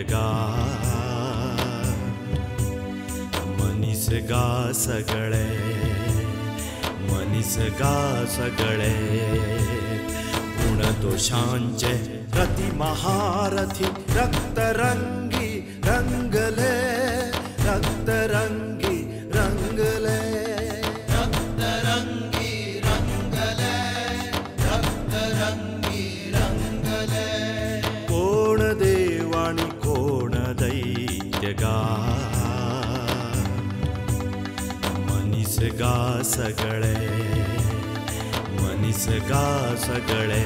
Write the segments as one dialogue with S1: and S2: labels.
S1: गा मनीस गा सगळे मनीस गा सगळे गुण दोषांचे प्रति महारथी रक्तरंगी रंगले रक्तरंगी रंगले रक्तरंगी रंगले रक्तरंगी रंगले कोण देव आणि कोण दैत्य गा मनीस गा सगळे मनीस गा सगळे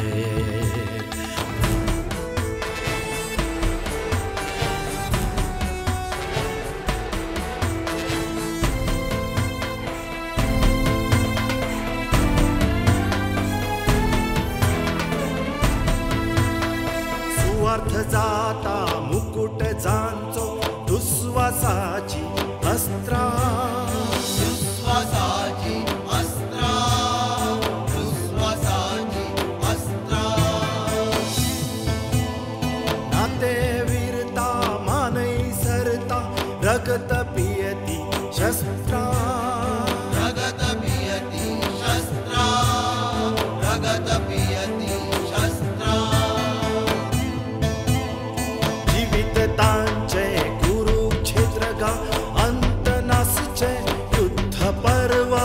S1: सुवार्थ जाता मुकुट जांचो दुस्वासाची अस्त्रा दुस्वासाची अस्त्रा दुस्वासाची अस्त्रा नाते वीरता मानै सरता रगत पियती शस्त्रा रगत पियती शस्त्रा रगत पियती शस्त्रा जीविततांचे कुरुक्षेत्र गा अंत नासचे युद्ध पर्व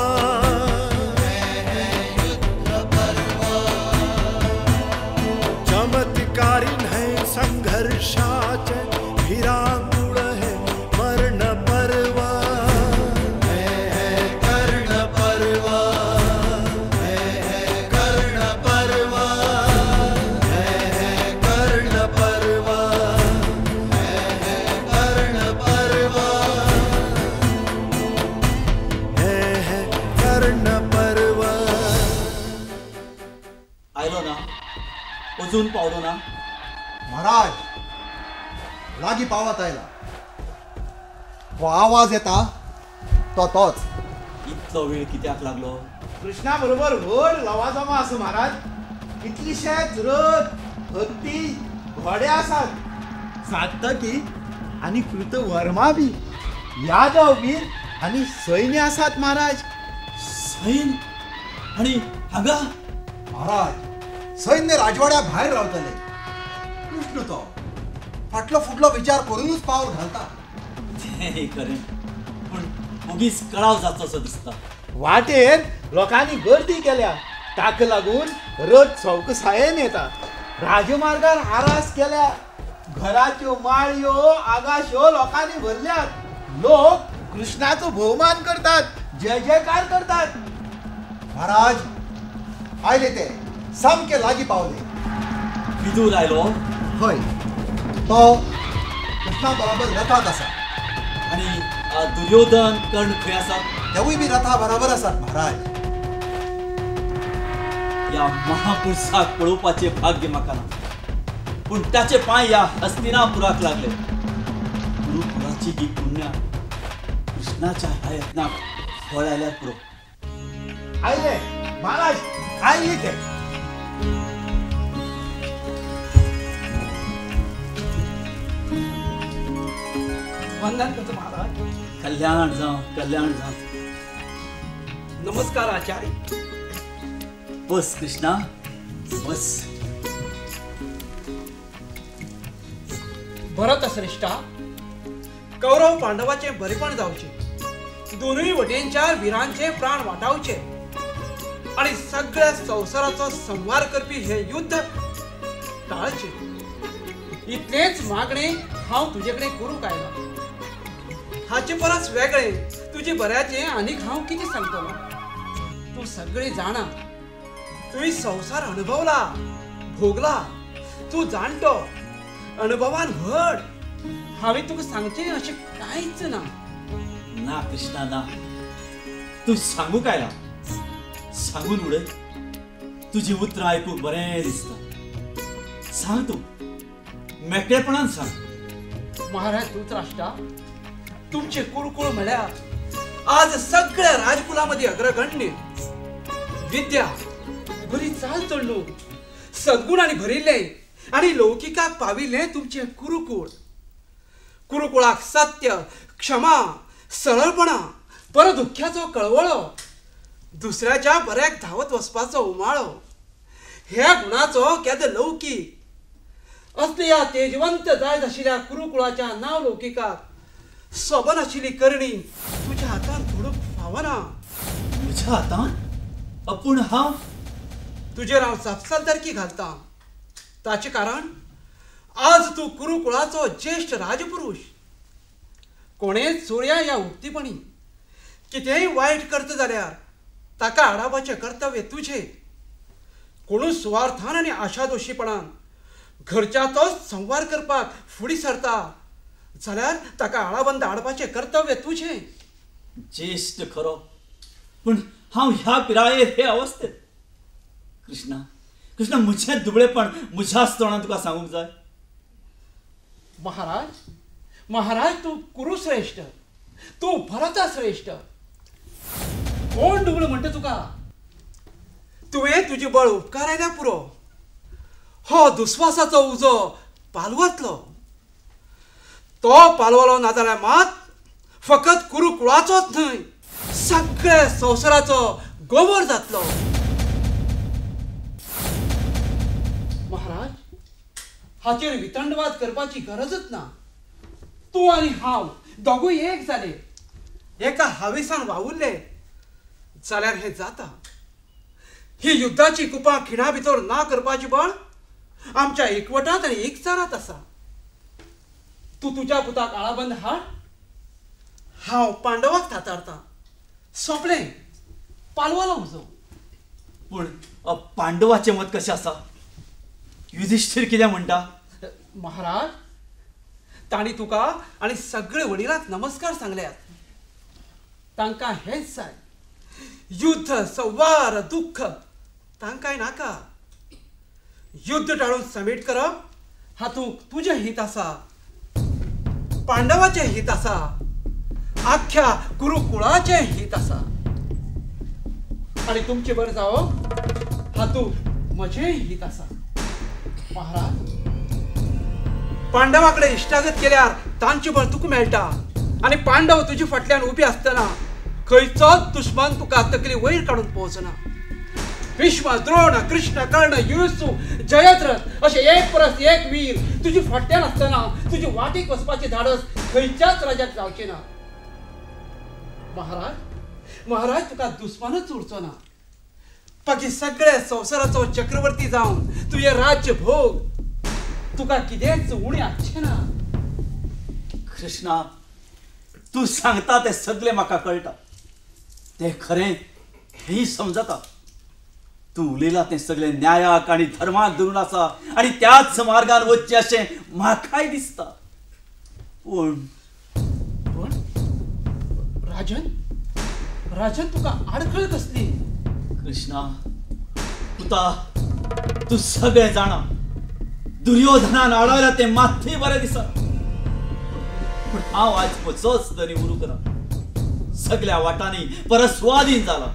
S1: युद्ध पर्व चमत्कारी नहीं संघर्षाचे भिरांकुळ है मरण पर्व कर्ण पर्व कर्ण पर्व कर्ण पर्व कर्ण पर्व कर्ण पर्व
S2: आयलो ना अजून पावलो ना
S3: महाराज लागी पावत आयला हो आवाज येता तो तोच
S2: इतलो वेळ कित्याक लागलो
S4: कृष्णा बरोबर व्हड लवाजमा आसा महाराज कितलीशेच रथ हत्ती घोडे आसात सातकी आनी कृतवर्मा बी यादव वीर आनी सैन्य आसात महाराज
S2: सैन आणि हांगा
S3: महाराज सैन्य राजवाड्या भायर रावतले कृष्ण तो फाटलो फुडलो विचार करूनच पावल घालता
S2: तें खरें पूण उगीच कळाव जाचोसो दिसता
S4: वाटेर लोकांनी गर्दी केल्या ताका लागून रथ चौकसायेन येता राजमार्गार आरास केल्या घराच्यो माळयो आगाश्यो लोकांनी भरल्यात लोक कृष्णाचो भोवमान करतात जय जयकार करतात
S3: महाराज आयले ते सामके लागीं पावले
S2: विदूर आयलो
S3: हय तो कृष्णा बरोबर रथात आसा
S2: आणि दुर्योधन कर्ण खंय आसात
S3: तेवूय बी रथा बरोबर आसात महाराज
S2: या महापुरुषाक पळोवपाचे भाग्य म्हाका ना पूण ताचे पांय ह्या हस्तिनापुराक लागले गुरुकुलाची ही पुण्या कृष्णाच्या ह्या यत्नाक फळ आयल्यार पुरो
S4: आयले महाराज आयले ते
S5: वंदन करतो महाराज
S2: कल्याण जावं कल्याण जावं
S5: नमस्कार आचार्य
S2: बस कृष्णा बस
S5: भरत श्रेष्ठा कौरव पांडवाचे बरेपण जावचे दोनूय वटेंच्या वीरांचे प्राण वाटावचे आणि सगळ्या संवसाराचो संहार करपी हे युद्ध टाळचे इतलेच मागणे हांव तुझे कडेन करूंक आयला हाचे परस वेगळे तुझे बऱ्याचे आनीक हांव कितें सांगतलो तू सगळे जाणा तुवें संवसार अनुभवला भोगला तू जाणटो अनुभवान व्हड हांवें तुका सांगचें अशें कांयच ना
S2: ना कृष्णा ना तू सांगूक आयला सांगून उडय तुझी उतरां आयकूंक बरें दिसता सांग तू मेकळेपणान सांग
S5: महाराज धृतराष्ट्रा तुमचे कुळकुळ म्हळ्यार आज सगळ्या राजकुलामध्ये अग्रगण्य विद्या बरी चाल चढणूक सद्गुणांनी भरिल्ले आणि लौकिकाक पाविल्ले तुमचे कुरुकुळ कुरुकुळाक सत्य, क्षमा, सरळपणा, परदुख्याचो कळवळो, दुसऱ्याच्या बऱ्याक धावत वचपाचो उमाळो, ह्या गुणाचो केदो लौकीक असल्या तेजवंत जायत आशिल्ल्या कुरुकुळाच्या नांव लौकिकाक सोबन आशिल्ली करणी तुज्या हातान धोडूंक फावना.
S2: म्हज्या हातान अपूण हांव
S5: तुजेर हांव जापसालदारकी घालतां. ताचे कारण आज तूं कुरुकुळाचो ज्येष्ठ राजपुरुष. कोणेय चोरया ह्या उक्तीपणी कितेंय वायट करता जाल्यार ताका आडावपाचें कर्तव्य तुजें. कोणूय सुवार्थान आनी आशादोशीपणान घरच्याचोच संवार करपाक फुडें सरता जाल्यार ताका आळाबंद हाडपाचें कर्तव्य तुजें.
S2: ज्येष्ठ खरो, पूण हांव ह्या पिरायेर हे अवस्थेत. कृष्णा म्हजें दुबळेपण म्हज्याच तोंडान तुका सांगूंक जाय.
S5: महाराज तूं कुरुश्रेश्ठ, तूं भरता श्रेष्ठ. कोण दुबळ म्हणटा तुका? तुवें तुजी बळ उपकार आयल्या पुरो. हो दुस्वासाचो उजो पालवतलो. तो पालवलो ना जाल्यार मात फकत कुरुकुळाचोच न्हय, सगळ्या संवसाराचो गोबर जातलो. महाराज, हाचेर वितंडवाद करपाची गरजच ना. तूं आनी हांव दोगूय एक जाले, एका हावेसान वावुरले जाल्यार हें जाता. ही युद्धाची कुपां खिणा भितर ना करपाची बळ आमच्या एकवटांत आनी एकचारांत आसा. तूं तुज्या पुताक आळाबंद हाड, हांव पांडवाक थातारतां. सोंपलें. पालवालो उजो.
S2: पूण पांडवाचें मत कशें आसा? युधिष्ठीर कितें म्हणटा?
S5: महाराज, तांणी तुका आनी सगळे वडिलांक नमस्कार सांगल्यात. तांकां हेच जाय. युद्ध, संवार, दुख्ख तांकांय नाका. युद्ध टाळून समेट करप हातूंत तुजें हित आसा, पांडवाचें हित आसा, आख्या कुरुकुळाचें हित आसा. आनी तुमचें बरें जावप हातूंत म्हजेंय हित आसा. महाराज, पांडवा कडेन इश्टागत केल्यार तांचें बळ तुका मेळटा. आनी पांडव तुजे फाटल्यान उबे आसतना खंयचोच दुश्मन तुका तकली वयर काडून पोवचना. भीष्म, द्रोण, कृष्ण, कर्ण, युयुत्सु, जयद्रथ अशे एक परस एक वीर तुजे फाटल्यान आसतना तुजे वाटेक वचपाचें धाडस खंयच्याच राजाक जावचें ना. महाराज, तुका दुस्मानच उरचो ना. बाकी सगळ्या संवसाराचो चक्रवर्ती जावन तुझे राज्य भोग. तुका कितेंच उणें आसचें ना.
S2: कृष्णा, तूं सांगता तें सगळें म्हाका कळटा. तें खरें हेंय समजता. तूं उलयलां तें सगळें न्यायाक आनी धर्माक धरून आसा आनी त्याच मार्गान वचचें अशें म्हाकाय दिसता. पूण
S5: राजन तुका आडखळ कसली?
S2: कृष्णा, तूं सगळें जाणा. दुर्योधनान आडयला तें मात्तूय बरें दिसना. पूण हांव आज म्हजोच तरी उरूंक ना. सगळ्या वाटांनी परस्वादीन जाला.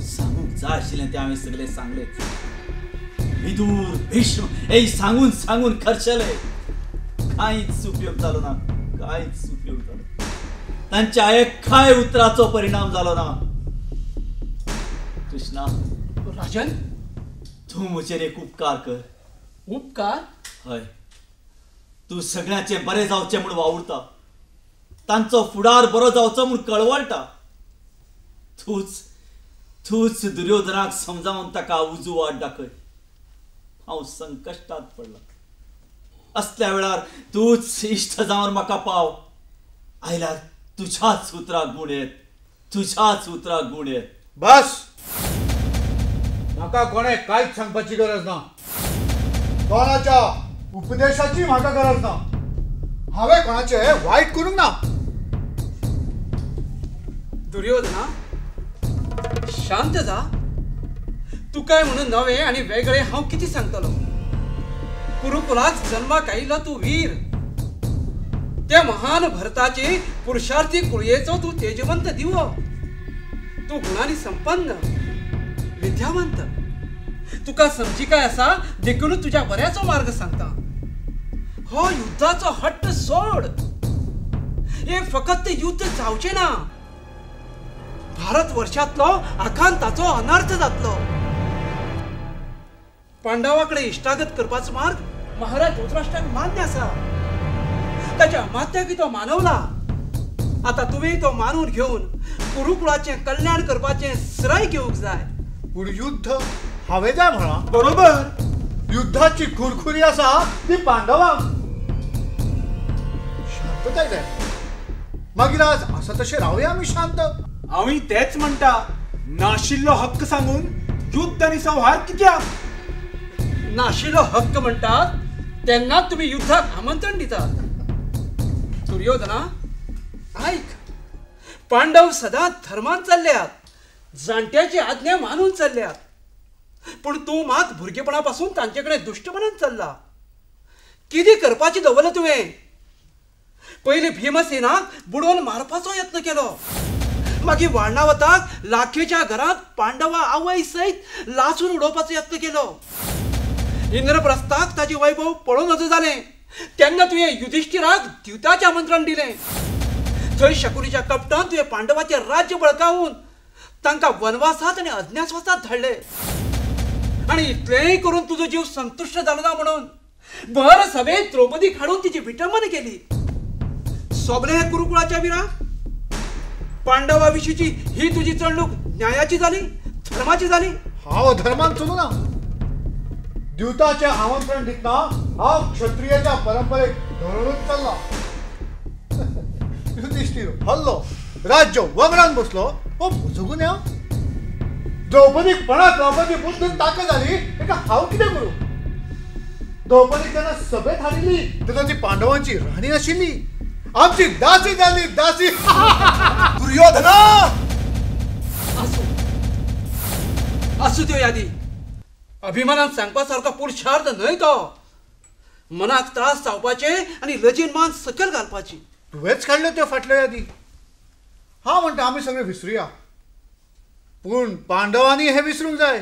S2: सांगूंक जाय आशिल्लें तें हांवें सगळें सांगलेंच. विदूर, भीष्म हे सांगून खर्चले. कांयच उपयोग जालो ना. तांच्या एकाय उतराचो परिणाम जालो ना. कृष्णा,
S5: राजन,
S2: तूं म्हजेर एक उपकार कर.
S5: उपकार?
S2: हय. तूं सगळ्यांचें बरें जावचें म्हूण वावुरता. तांचो फुडार बरो जावचो म्हूण कळवळटा. तूच दुर्योधनाक समजावन ताका उजू वाट दाखय. हांव संकश्टांत पडला. असल्या वेळार तूच इश्ट जावन म्हाका पाव. आयल्यार तुझ्याच उतराक गुण येत.
S3: बस, म्हाका कोणे कांयच सांगपाची गरज ना. कोणाच्या उपदेशाची म्हाका गरज ना. हांवें कोणाचे वायट करूंक ना.
S5: दुर्योधना, शांत जा. तुकाय म्हणून नवे आनी वेगळे हांव कितें सांगतलो. कुरुकुलाक जन्माक आयिल्लो तूं वीर. त्या महान भरताचे पुरुषार्थी कुळयेचो तूं तेजवंत दिवो. तूं गुणांनी संपन्न, विद्यावंत. तुका समजिकाय आसा देखून तुज्या बऱ्याचो मार्ग सांगता. हो युद्धाचो हट्ट सोड. हे फकत ते युद्ध जावचे ना, भारत वर्षातलो आखांताचो अनर्थ जातलो. पांडवाकडे इष्टागत करपाचो मार्ग महाराज धृतराष्ट्राक मान्य आसा. ताच्या मात्याकी तो मानवला. आता तुम्ही तो मानून घेऊन कुरुकुळाचे कल्याण करपाचे श्रय घेवंक जाय.
S3: पूण युद्ध हांवें जाय म्हणा.
S4: बरोबर.
S3: युद्धाची खुरखुरी आसा ती पांडवांक. शांतताय जाय. मागीर आज आसा तशें रावया आमी शांत.
S4: हांवूय तेच म्हणटा. नाशिल्लो हक्क सांगून युद्ध आनी संहार कित्याक?
S5: नाशिलो हक्क म्हणतात तेन्ना तुम्ही युद्धाक आमंत्रण दितात. दुर्योधना ऐक, पांडव सदां धर्मान चल्ल्यात, जाणट्याची आज्ञा मानून चल्ल्यात. पण तूं मात भुरगेपणापासून तांचेकडे दुष्टपणान चल्ला. कितें करपाचें दवरलें तुवें? पयलीं भीमसेनाक बुडोवन मारपाचो यत्न केलो. मागीर वारणावताक लाखेच्या घरात पांडवा आवय सयत लासून उडोवपाचो यत्न केलो. इंद्रप्रस्थाक ताचे वैभव पळोवन नजो जालें तेन्ना तुवें युधिष्ठिराक द्यूताचें आमंत्रण दिलें. थंय शकुनीच्या कपटान तुवें पांडवाचें राज्य बळकावून तांकां वनवासात आनी अज्ञातवासात धाडले. आनी इतलेंय करून तुजो जीव संतुश्ट जालो ना म्हणून भर सभेत द्रौपदीक हाडून तिची विटंबना केली. सोबले हे कुरुकुळाच्या विरा. पांडवा विशींची ही तुजी चळणूक न्यायाची जाली, धर्माची जाली?
S3: हांव धर्मान चलू ना. द्यूताचें आमंत्रण दितना हांव क्षत्रियाच्या परंपरेक धरूनच चल्ला. युधिष्ठीर हल्लो, राज्य वगडान बसलो. हो पुजून या द्रौपदीक पणाक द्रौपदी बुद्धून ताकद जाली. एका हांव कितें करूं? द्रौपदीक जेन्ना सभेत हाडिल्ली तेन्ना ती पांडवांची राणी आशिल्ली, आमची दासी जाली. दासी. दुर्योधना
S5: असू त्यो यादी. अभिमानान सांगपा सारको पुरुषार्थ न्हय तो. मनाक त्रास जावपाचे आनी लजीन मान सकयल घालपाची.
S3: तुवेंच काडल्यो त्यो फाटल्यो यादी. हांव म्हणटा आमी सगळे विसरुया. पूण पांडवांनी हे विसरूंक जाय.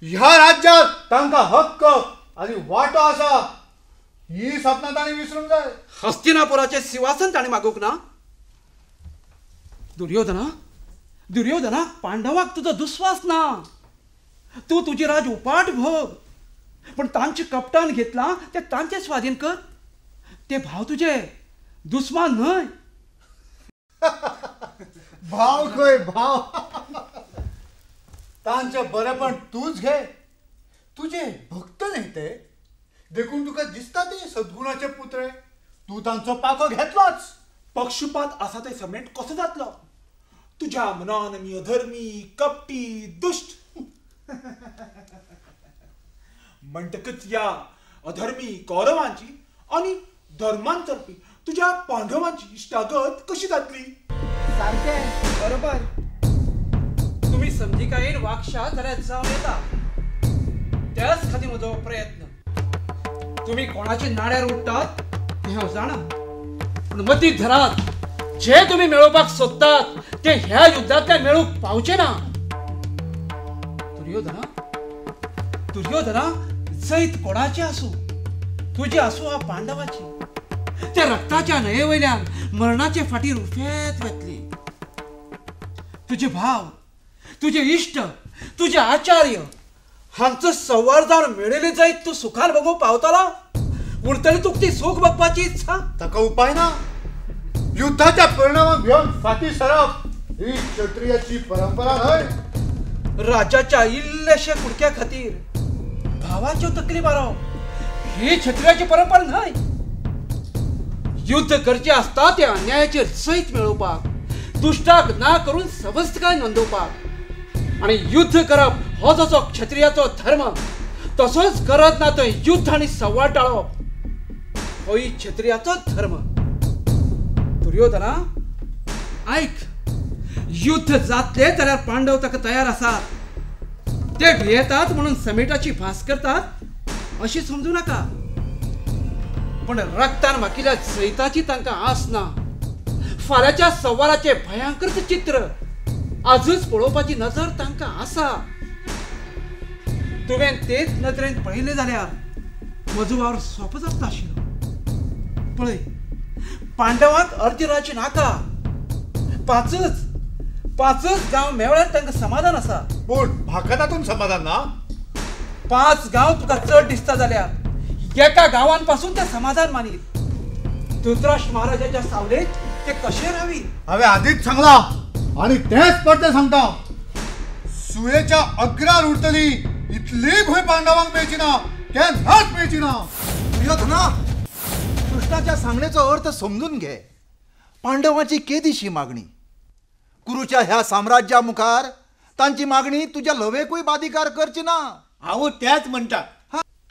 S3: ह्या राज्यात तांकां हक्क आनी वाटो आसा ही सपनां तांणी विसरूंक जाय.
S5: हस्तिनापुराचे सिंहासन ताणें मागूंक ना. दुर्योधना, दुर्योधना, पांडवाक तुजो दुस्वास ना. तूं तुजी राज उपाट भोग. पण तांचे कपटान घेतला ते तांचे स्वाधीन कर. ते भाव तुजे, दुस्मान न्हय.
S3: भाव खंय भाव. तांचें बरेपण तूंच घे. तुजे भक्त न्ही ते. देखून तुका दिसता ते सद्गुणाचे पुत्रे. तूं तांचो पाखो घेतलोच.
S4: पक्षपात आसा ते समेट कसो जातलो? तुज्या मनान मी अधर्मी, कपटी, दुष्ट म्हणटकच या अधर्मी कौरवांची आणि धर्मान चलपी तुझ्या पांडवांची इष्टागत कशी जातली?
S5: सारखें, बरोबर. तुम्ही समजिकायेन वागशा जाल्यार जावन येता. त्याच खातीर म्हजो प्रयत्न. तुम्ही कोणाचे नाड्यार उडटात ते हांव जाणा. पूण मतींत धरात, जे तुम्ही मेळोवपाक सोदतात ते ह्या युद्धांतल्यान मेळूंक पावचे ना. दुर्योधना, दुर्योधना, जैत कोणाची आसूं, तुजी आसूं हा पांडवाची. त्या रक्ताच्या न्हये वयल्यान मरणाचे फाटीर उफेत वतली. तुजे भाव, तुजे इश्ट, तुजे आचार्य हांचो संवार जावन मेळिल्ली जैत तूं सुखान बगूंक पावतलो? उरतली तुका ती सूख बगपाची इच्छा?
S3: ताका उपाय ना. युद्धाच्या परिणामाक भिवन फाटी सरप ही क्षत्रियाची परंपरा न्हय.
S5: राज्याच्या इल्लेशे कुडक्या खातीर भावाच्यो तकली मारप ही क्षत्रियाची परंपरा न्हय. युद्ध करचे आसता ते अन्यायाचेर जैत मेळोवपाक, दुश्टाक ना करून समस्तकाय नोंदोवपाक. आणि युद्ध करप हो जसो क्षत्रियाचो धर्म, तसोच करत ना थंय युद्ध आनी संवाद टाळप होय क्षत्रियाचो धर्म. दुर्योधना, ऐक, युद्ध जातले जाल्यार पांडव ताका तयार आसात. ते भियेतात म्हणून समेटाची भास करतात अशी समजू नका. पण रक्तान माकिल्या जैताची तांकां आस ना. फाल्याच्या संवाराचे भयंकर चित्र आजूच पळोवपाची नजर तांकां आसा. तुवें तेच नदरेन पळयलें जाल्यार म्हजो वावर सोंपो जाता आशिल्लो. पळय, पांडवांक अर्ध राज्य नाका. पाचच गांव मेवळ्यार तांकां समाधान आसा.
S3: पूण म्हाका तातूंत समाधान ना.
S5: 5 गांव तुका चड दिसता जाल्यार एका गांवान पासून ते समाधान मानीत. धृतराष्ट्र महाराजाच्या सावलेत ते कशे रावी.
S3: हांवें आदींच सांगला आनी तेच परते सांगता. सुयेच्या अग्रार उरतली इतली भूंय पांडवांक मेळची ना, केन्नाच मेळची ना.
S1: दुर्योधना, कृष्णाच्या सांगण्याचो अर्थ समजून घे. पांडवांची केदीशी मागणी. कुरुच्या ह्या साम्राज्या मुखार तांची मागणी तुझ्या लवेकूय बादिकार करची ना.
S4: हांव तेच म्हणटा.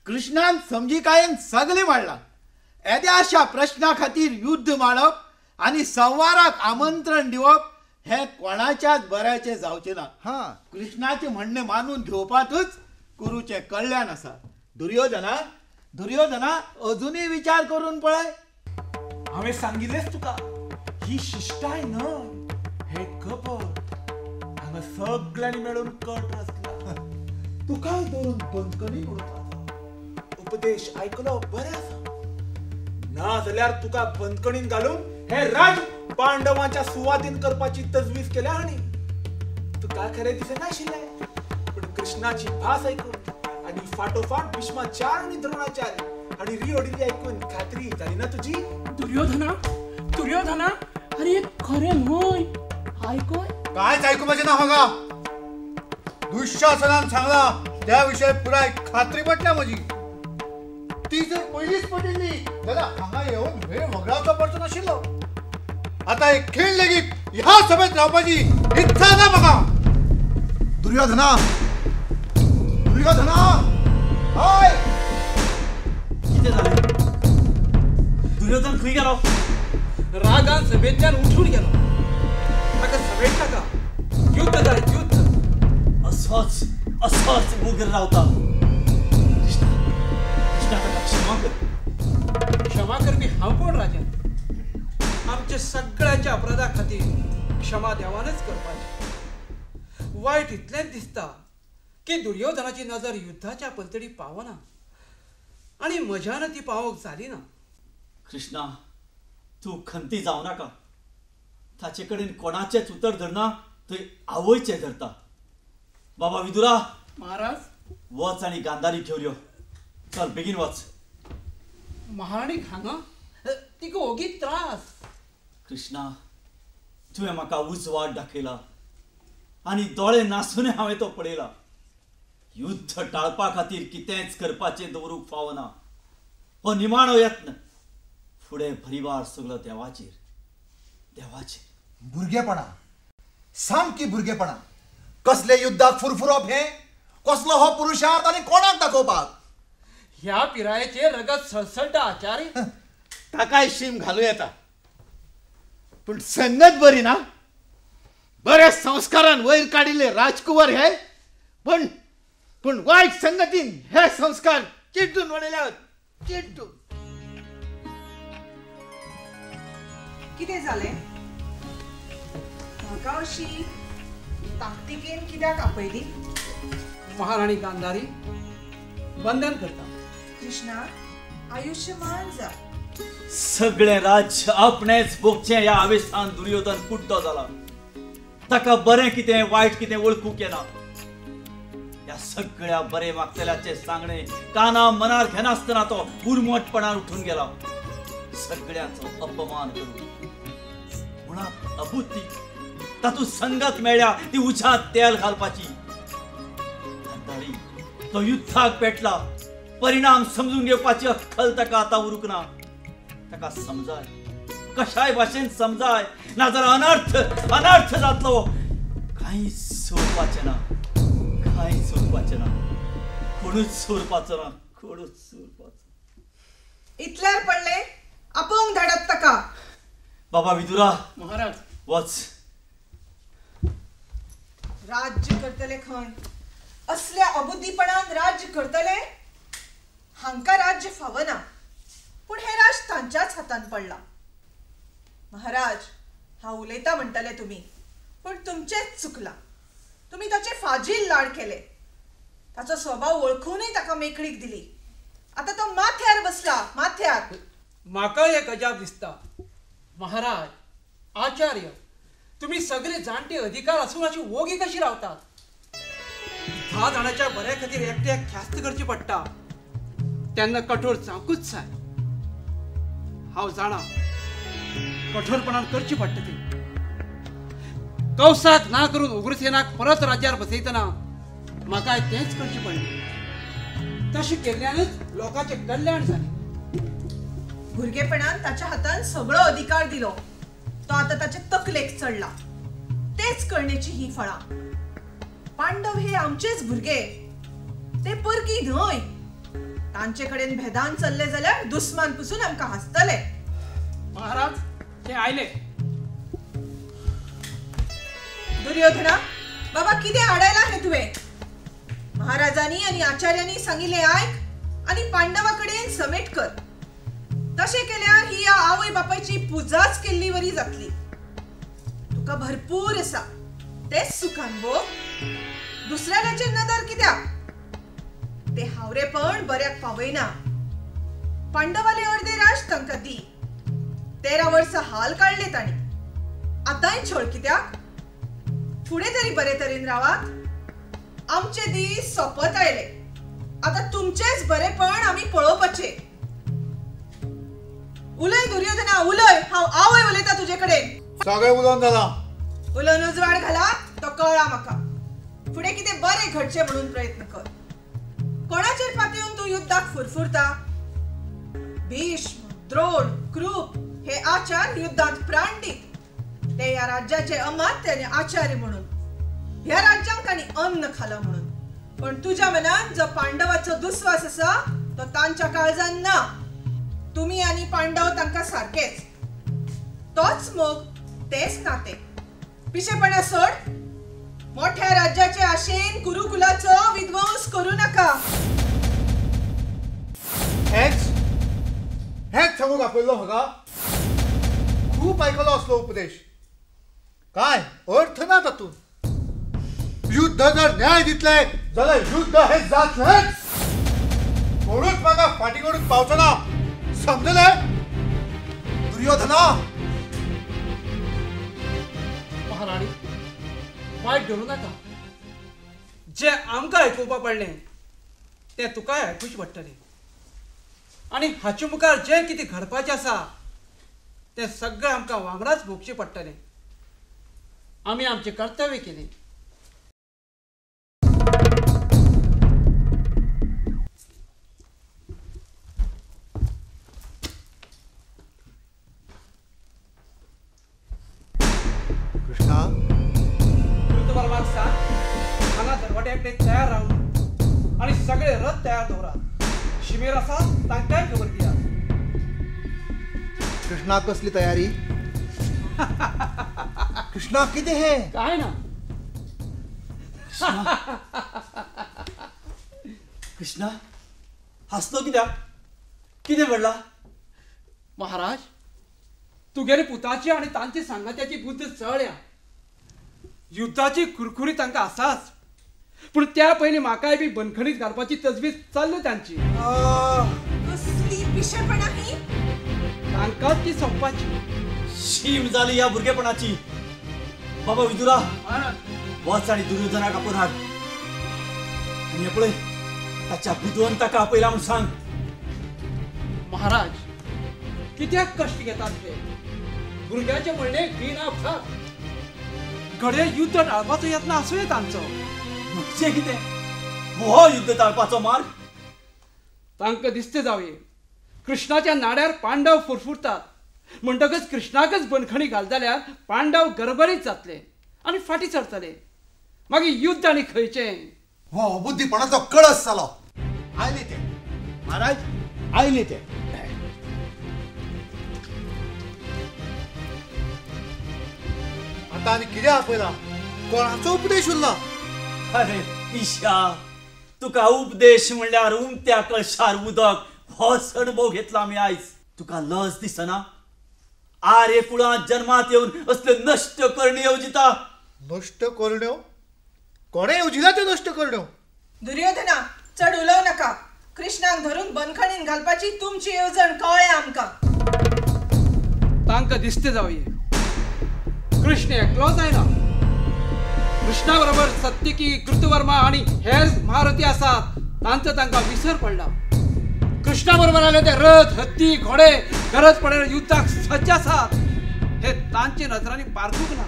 S4: कृष्णान समजिकायेन सगळे मांडला. येद्याशा प्रश्ना खातीर युद्ध मांडप आनी संवाराक आमंत्रण दिवप हे कोणाच्याच बऱ्याचे जावचे ना.
S1: हा,
S4: कृष्णाचे म्हणणे मानून घेवपातूच कुरुचे कल्याण आसा. दुर्योधना अजूनही विचार करून पळय.
S6: हांवें सांगिल्लेच तुका, ही शिष्टाय न्हय, हे कपट. हांगा सगळ्यांनी मेळून कट रचला. तुकाय धरून बंदकणी उडोवपाचो. उपदेश आयकलो बरें आसा, ना जाल्यार तुका बंदकणीन घालून हे राज पांडवांच्या सुवातीन करपाची तजवीज केल्या. हांणी तुका खरें दिसनाशिल्लें, पूण कृष्णाची भास ऐकून आनी फाटोफाट भीष्माचार्य आनी द्रोणाचार्य आनी रिओडिल्ली ऐकून खात्री जाली ना तुजी?
S7: दुर्योधना, अरे हे खरें न्हय. आयकय.
S3: कांयच आयकुपाचें ना म्हाका. दुःशासनान सांगला त्या विशयी पुराय खात्री पटल्या म्हजी. ती जर पयलींच पटिल्ली जाल्यार हांगा येवन वेळ वगडावचो पडचो नाशिल्लो. आतां एक खीण लेगीत ह्या सभेत रावपाची इत्सा ना म्हाका.
S1: दुर्योधना, हाय.
S2: कितें जालें? दुर्योधन खंय गेलो?
S5: रागान सभेंतल्यान उठून गेलो. ताका सभेंत नाका. युद्ध जाय, युद्ध.
S2: असोच मुगीर रावता. कृष्णा ताका क्षमा कर.
S5: क्षमा करपी हांव कोण राजा? आमच्या सगळ्याच्या अपराधा खातीर क्षमा देवानच करपाची. वायट इतलेंच दिसता की दुर्योधनाची नजर युद्धाच्या पलतडी पावना आनी म्हज्यान ती पावोवंक जाली ना.
S2: कृष्णा, तूं खंती जावं नाका. ताचे कडेन कोणाचेच उतर धरना, थंय आवयचें धरता. बाबा विदुरा,
S7: महाराज,
S2: वच आनी गांधारी घेवन यो. चल बेगीन वच.
S5: महाराणीक हांगा तिका ओगीच त्रास.
S2: कृष्णा, तुवें म्हाका उजवाड दाखयला आनी दोळे नासून हांवें तो पळयला. युद्ध टाळपा खातीर कितेंच करपाचें दवरूंक फावना. हो निमाणो यत्न. फुडें भरिवार सगळो देवाचेर.
S1: भुरगेपणा, सामकी भुरगेपणा. कसले युद्धाक फुरफुरप हे? कसलो हो पुरुषार्थ आनी कोणाक दाखोवपाक?
S5: ह्या पिरायेचेर रगत सळसळटा आचार्य.
S4: ताकाय शीम घालूं येता. पूण संगत बरी ना. बऱ्या संस्कारान वयर काडिल्ले राजकुंवर हे, पण वायट संगतीन हे संस्कार चिड्डून उडयल्यात. चिड्डून.
S8: कितें जालें? म्हाका अशी ताकतिकेन कित्याक आपयली?
S5: महाराणी गांधारी, वंदन करता.
S8: कृष्णा, आयुष्यमान जा.
S2: सगळें राज्य आपणेच भोगचें ह्या आवेशान दुर्योधन कुड्डो जाला. ताका बरें कितें वायट कितें वळखूंक येना. ह्या सगळ्या बरे मागतल्याचे सांगणे काना मनार घेनासतना तो उर्मटपणान उठून गेला. सगळ्यांचो अपमान करून. मुळात अबुद्धी. तातूंत संगत मेळ्ळ्या ती उज्यांत तेल घालपाची. गांधारी, तो युद्धाक पेटला. परिणाम समजून घेवपाची अक्कल ताका आतां उरूंक ना. ताका समजाय, कशाय भाशेन समजाय, नाजाल्यार अनर्थ जातलो. कांयच सोडपाचें ना. कोणूच सोडपाचो ना.
S8: इतल्यार पडले आपोवंक धाडत ताका.
S2: बाबा विदुरा,
S7: महाराज,
S2: वच.
S8: राज्य करतले खंय? असल्या अबुद्धीपणान राज्य करतले? हांकां राज्य फावना. पूण हे राज तांच्याच हातान पडला. महाराज, हांव उलयता म्हणटले तुमी, पूण तुमचेच चुकला. तुमी ताचे फाजील लाड केले. ताचो स्वभाव वळखूनय ताका मेकळीक दिली. आता तो माथ्यार बसला. माथ्यार.
S5: म्हाका एक अजाप दिसता महाराज आचार्य तुम्ही सगळे जाणटे अधिकार असून अशी वोगी कशी रावतात 10 जाणांच्या बऱ्या खातीर एकट्याक ख्यास्त करची पडटा त्यांना कठोर जावंकूच जाय हांव जाणा कठोरपणान करची पडटा ती कौसाक ना करून उग्रसेनाक परत राज्यार बसयतना म्हाका तेंच करचे पडले तशें केल्ल्यानच लोकांचें कल्याण जालें
S8: भुरगेपणान ताच्या हातान सगळो अधिकार दिलो तो आता ताचे तकलेक चढला तेच करण्याची ही फळां पांडव हे आमचेच भुरगे ते परकी न्हय तांचे कडेन भेदान चल्ले जाल्यार दुस्मान पसून आमकां हासतले
S5: महाराज ते आयले
S8: दुर्योधना बाबा कितें हाडायला हे तुवें महाराजांनी आनी आचार्यांनी सांगिल्लें आयक आनी पांडवा कडेन समेट कर तशें केल्यार ही या आवय बापायची पुजाच केल्ली वरी जातली तुका भरपूर आसा तेच सुखान भोग दुसऱ्याचे नदर कित्याक ते हावरेपण बऱ्याक पावयना पांडवाले अर्धे राज तांकां दी 13 वर्सां हाल काडले तांणी आतांय छळ कित्याक फुडें तरी बरे तरेन रावात आमचे दीस सोंपत आयले आता तुमचेच बरेपण आमी पळोवपाचे उलय दुर्योधना उलय हांव आवय उलयता तुजे कडेन
S3: सगळें उलोवन जाला
S8: उलोवन उजवाड घाला तो कळ्ळा म्हाका फुडें कितें बरें घडचें म्हणून प्रयत्न कर कोणाचेर पातळून तूं युद्धाक फुरफुरता भीष्म द्रोण कृप हे आचार युद्धांत प्राण दीत ते ह्या राज्याचे अमात्य आनी आचार्य म्हणून ह्या राज्यांक आनी अन्न खाला म्हणून पण तुज्या मनान जो पांडवाचो दुस्वास आसा तो तांच्या काळजान ना तुम्ही आणि पांडव तांकां सारखेच तोच मोग तेच नाते पिशेपणा सोड मोठ्या राज्याचे आशेन कुरुकुलाचो विध्वंस करू नका
S3: हेच सांगूक आपयल्लो म्हाका खूप आयकलो असलो उपदेश काय अर्थ ना तातूंत युद्ध जर न्याय दितले जाल्यार युद्ध हे जातलेच म्हणून म्हाका फाटी करून पावचना समजले
S1: दुर्योधना
S5: महाराणी वायट धरू नाका जे आमकां आयकुपा पडलें तें तुकाय आयकुचें पडटलें आनी हाचे मुखार जें कितें घडपाचें आसा तें सगळें आमकां वांगडाच भोगचें पडटलें आमी आमचें कर्तव्य केलें
S3: कृष्णा
S5: ऋतुपर्वाक सांग हांगा दरवाट्याकडे तयार रावन आनी सगळे रथ तयार दवरात शिमेर आसा तांकांय खबर दिया
S1: कृष्णा कसली तयारी कृष्णा कितें हे
S5: काय ना
S2: कृष्णा हसलो कित्याक कितें घडला
S5: महाराज तुगेले पुताची आणि तांची सांगात्याची बुद्ध चळ्या युद्धाची कुरकुरी तांकां आसाच पूण त्या पयलीं म्हाकाय बी बंदखणीत घालपाची तजवीज चल्ली तांची
S8: कसली पिशेपणा ही
S5: तांकांच ती सोंपपाची
S2: शीम जाली ह्या भुरगेपणाची बाबा विदुरा वच आनी दुर्योधनाक आपोवन हाड आनी हे पळय ताच्या बुद्वंताका आपयला म्हूण सांग
S5: महाराज कित्याक कश्ट घेतात ते भुरग्याचे म्हणणे बिन अपघात घडये युद्ध टाळपाचो यत्न आसूं तांचो
S2: म्हणजे कितें हो युद्ध टाळपाचो मार्ग
S5: तांकां दिसते जावे कृष्णाच्या नाड्यार पांडव फुरफुरतात म्हणटकच कृष्णाकच बंदखणी घाल जाल्यार पांडव गरबरीत जातले आनी फाटी सरतले मागीर युद्ध आनी खंयचें
S1: हो अबुद्धीपणाचो कळस जालो
S3: आयले ते महाराज आयले ते आता आनी कितें आपयला कोणाचो उपदेश उरला
S2: अरे ईशा तुका उपदेश म्हणल्यार उमत्या कळशार उदक होच अणभव घेतला आमी आयज तुका लज दिसना आरे कुळांत जन्मात येवन असल्यो नश्ट करणी येवजिता
S3: नष्ट करण्यो कोणे येवजिला त्यो नष्ट करण्यो
S8: दुर्योधना चढ उलव नका कृष्णाक धरून बंदखणीन घालपाची तुमची येवजण कळ्ळें आमकां
S5: तांका दिसते जावये कृष्ण एकलो जायना. कृष्णा बरोबर सत्यकी, कृतवर्मा आणि हेर महारथी आसात तांचो तांकां विसर पडला. कृष्णा बरोबर आले ते रथ, हत्ती, घोडे गरज पडल्यार युद्धाक सज्ज आसात हे तांचे नजरांनी पारखूंक ना.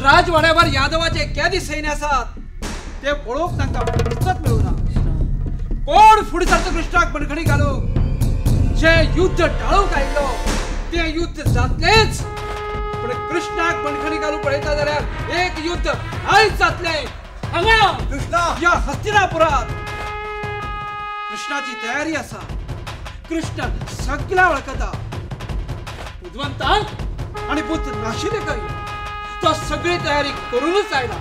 S5: राजवाड्यावर यादवाचे केदी सैन्य आसात ते पळोवंक तांकां फुरसत मेळूना. कोण फुडें सरता कृष्णाक बंदखणी घालूंक? जे युद्ध टाळूंक आयिल्लो ते युद्ध जातलेच. पण कृष्णाक बंदखणी घालूंक पळयता जाल्यार एक युद्ध आयज जातले हांगा
S1: कृष्णा
S5: या हस्तिनापुरात. कृष्णाची तयारी आसा. कृष्ण सगळ्या वळखता. बुद्धवंतांक आणि बुद्ध नाशिदेकय तो सगळी तयारी करूनच आयला.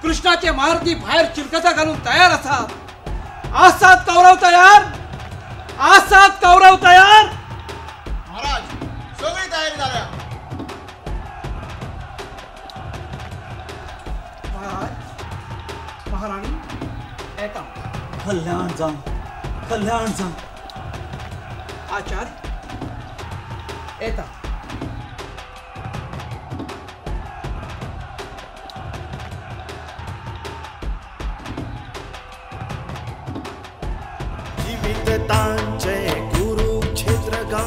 S5: कृष्णाचे महारथी भायर चिलकता घालून तयार आसात. आसात कौरव तयार? आसात कौरव तयार?
S3: महाराज सगळी तयारी झाल्या.
S5: महाराज, महाराणी येता.
S2: कल्याण जावं, कल्याण जावं.
S5: आचार्य येता.
S9: जीविततांचे कुरुक्षेत्र गा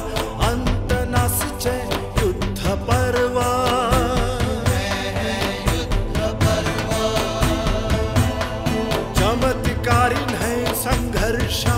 S9: अंत नासचे युद्ध पर्व. चमत्कारी नहीं संघर्षा